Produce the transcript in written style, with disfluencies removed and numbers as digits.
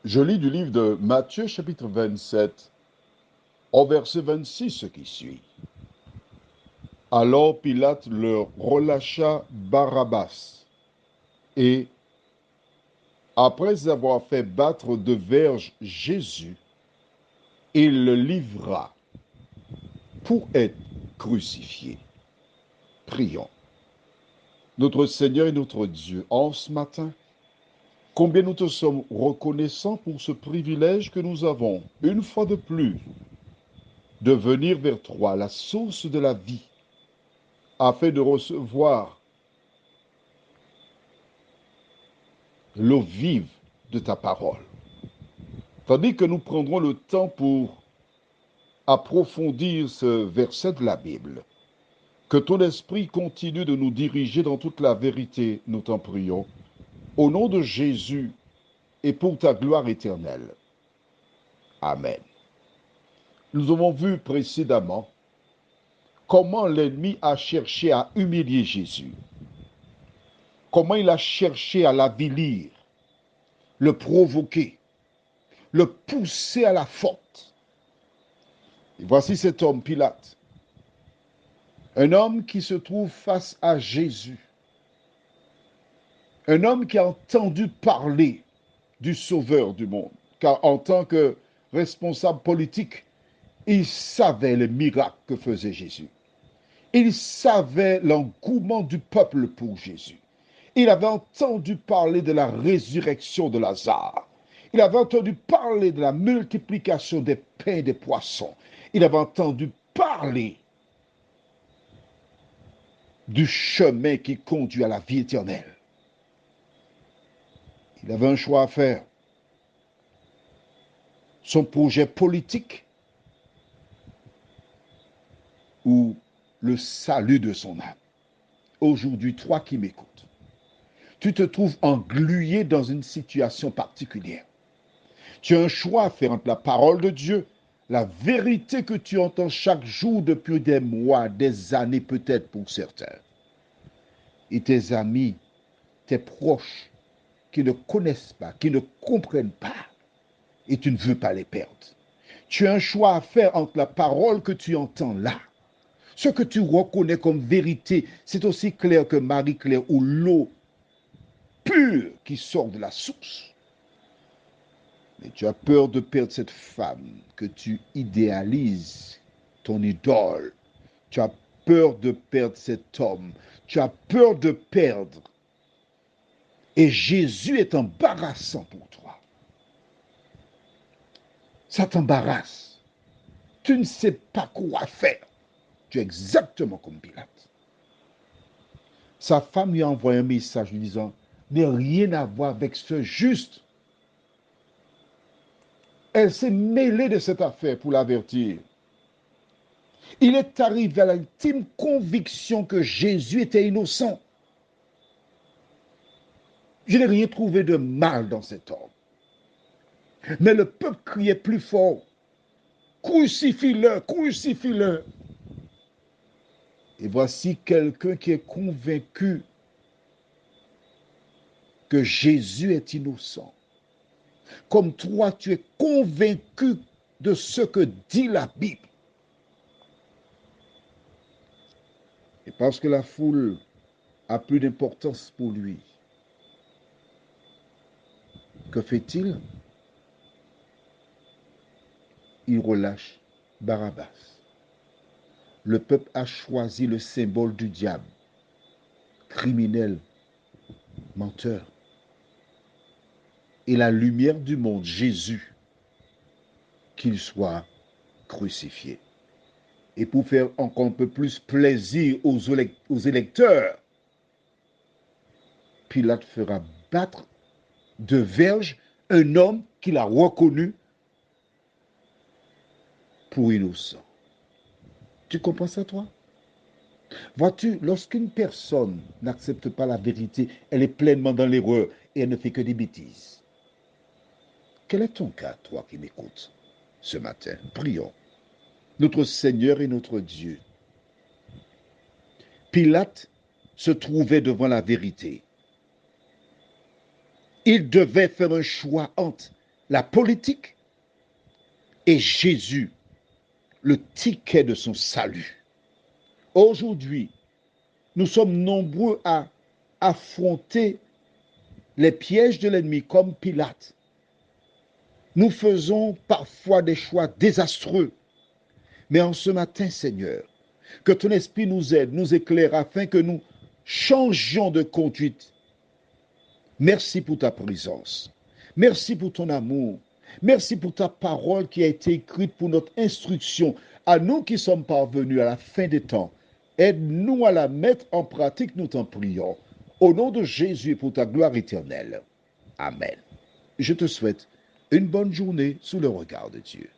Je lis du livre de Matthieu chapitre 27, au verset 26, ce qui suit. Alors Pilate leur relâcha Barabbas et, après avoir fait battre de verges Jésus, il le livra pour être crucifié. Prions. Notre Seigneur et notre Dieu, en ce matin, combien nous te sommes reconnaissants pour ce privilège que nous avons, une fois de plus, de venir vers toi, la source de la vie, afin de recevoir l'eau vive de ta parole. Tandis que nous prendrons le temps pour approfondir ce verset de la Bible, que ton esprit continue de nous diriger dans toute la vérité, nous t'en prions, au nom de Jésus et pour ta gloire éternelle. Amen. Nous avons vu précédemment comment l'ennemi a cherché à humilier Jésus, comment il a cherché à l'avilir, le provoquer, le pousser à la faute. Et voici cet homme, Pilate, un homme qui se trouve face à Jésus, un homme qui a entendu parler du Sauveur du monde, car en tant que responsable politique, il savait les miracles que faisait Jésus. Il savait l'engouement du peuple pour Jésus. Il avait entendu parler de la résurrection de Lazare. Il avait entendu parler de la multiplication des pains et des poissons. Il avait entendu parler du chemin qui conduit à la vie éternelle. Il avait un choix à faire. Son projet politique ou le salut de son âme. Aujourd'hui, toi qui m'écoutes, tu te trouves englué dans une situation particulière. Tu as un choix à faire entre la parole de Dieu, la vérité que tu entends chaque jour depuis des mois, des années peut-être pour certains, et tes amis, tes proches qui ne connaissent pas, qui ne comprennent pas, et tu ne veux pas les perdre. Tu as un choix à faire entre la parole que tu entends là, ce que tu reconnais comme vérité, c'est aussi clair que Marie-Claire ou l'eau pure qui sort de la source. Mais tu as peur de perdre cette femme que tu idéalises, ton idole. Tu as peur de perdre cet homme. Tu as peur de perdre. Et Jésus est embarrassant pour toi. Ça t'embarrasse. Tu ne sais pas quoi faire. Tu es exactement comme Pilate. Sa femme lui a envoyé un message lui disant, n'ai rien à voir avec ce juste. Elle s'est mêlée de cette affaire pour l'avertir. Il est arrivé à l'intime conviction que Jésus était innocent. Je n'ai rien trouvé de mal dans cet homme. Mais le peuple criait plus fort. Crucifie-le, crucifie-le. Et voici quelqu'un qui est convaincu que Jésus est innocent. Comme toi, tu es convaincu de ce que dit la Bible. Et parce que la foule a plus d'importance pour lui, que fait-il? Il relâche Barabbas. Le peuple a choisi le symbole du diable, criminel, menteur. Et la lumière du monde, Jésus, qu'il soit crucifié. Et pour faire encore un peu plus plaisir aux électeurs, Pilate fera battre de verges un homme qu'il a reconnu pour innocent. Tu comprends ça, toi? Vois-tu, lorsqu'une personne n'accepte pas la vérité, elle est pleinement dans l'erreur et elle ne fait que des bêtises. Quel est ton cas, toi qui m'écoutes ce matin? Prions. Notre Seigneur et notre Dieu. Pilate se trouvait devant la vérité. Il devait faire un choix entre la politique et Jésus, le ticket de son salut. Aujourd'hui, nous sommes nombreux à affronter les pièges de l'ennemi comme Pilate. Nous faisons parfois des choix désastreux. Mais en ce matin, Seigneur, que ton esprit nous aide, nous éclaire afin que nous changions de conduite. Merci pour ta présence. Merci pour ton amour. Merci pour ta parole qui a été écrite pour notre instruction. À nous qui sommes parvenus à la fin des temps, aide-nous à la mettre en pratique, nous t'en prions. Au nom de Jésus et pour ta gloire éternelle. Amen. Je te souhaite une bonne journée sous le regard de Dieu.